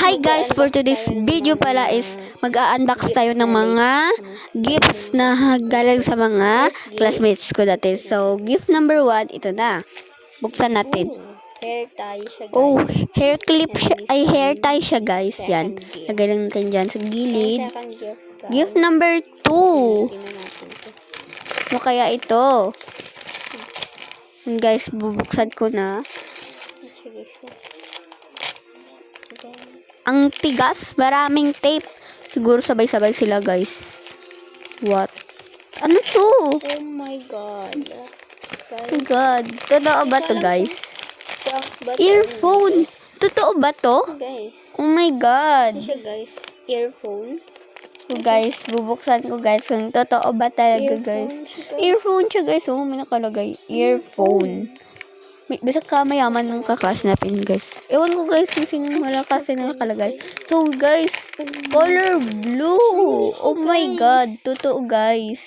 Hi guys, for today's video pala is mag-unbox tayo ng mga gifts na galing sa mga classmates ko dati. So, gift number 1, ito na. Buksan natin. Hair tie siya, guys. Oh, hair clip siya. Ay, hair tie siya, guys. Yan. Lagay lang natin dyan sa gilid. Gift number 2. Ano kaya ito? Guys, bubuksan ko na. Ang tigas, maraming tape. Siguro sabay-sabay sila, guys. What? Ano to? Oh my God. Oh my God. Totoo ba to, guys? Earphone. Totoo ba to? Guys. Oh my God. Siya, guys. Earphone. So, guys, bubuksan ko, guys, kung totoo ba talaga, guys. Earphone siya, guys. Oh, may nakalagay. Earphone. Basta ka mayaman ng kakasnapin, guys. Ewan ko, guys, kung sino malakas na nakalagay. So, guys, color blue. Oh my God. Totoo, guys.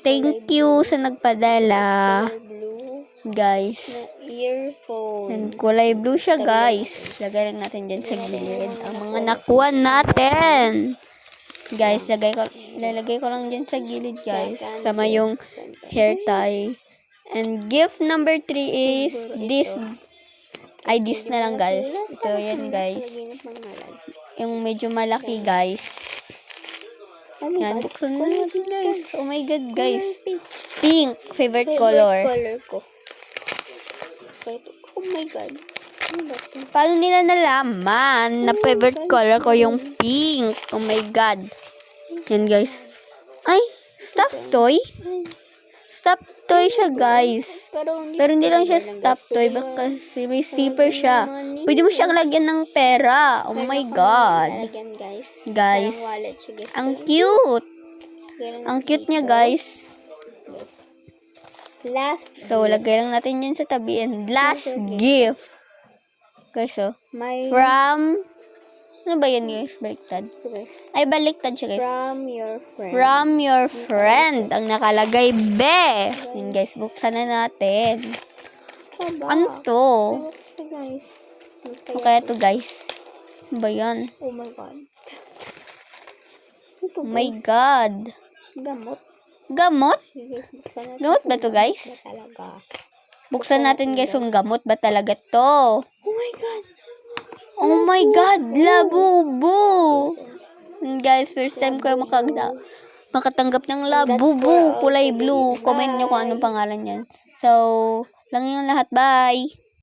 Thank you sa nagpadala. Guys. Earphone. And kulay blue siya, guys. Lagay lang natin dyan sa gilid. Ang mga nakuha natin. Guys, lalagay ko lang dyan sa gilid, guys. Sama yung hair tie. And gift number 3 is this. Ay, this na lang, guys. Ito, yan, guys. Yung medyo malaki, guys. Yan, buksan na natin, guys. Oh my God, guys. Pink. Favorite color. Ko. Oh my God. Paano nila nalaman na favorite color ko yung pink? Oh my God. Yan, guys. Ay, stuffed toy. Stuffed toy siya, guys. Pero hindi lang siya stuffed toy. Kasi may zipper siya. Pwede mo siyang lagyan ng pera. Oh my God. Guys. Ang cute. Ang cute niya, guys. So, lagay lang natin yan sa tabi. And last gift. Guys, so. From, ano ba yan, guys? Baliktad. Ay, baliktad siya, guys. From your friend. From your friend. Ang nakalagay, be. Yan, guys. Buksan na natin. Ano to? Ano kaya to, guys? Ano ba yan? Oh my God. Oh my God. Gamot. Gamot? Gamot ba to, guys? Buksan natin, guys, kung gamot ba talaga to. Oh my God. Oh my God, labubu. Guys, first time ko makatanggap ng labubu, kulay blue. Comment nyo kung anong pangalan yan. So, lang yung lahat. Bye.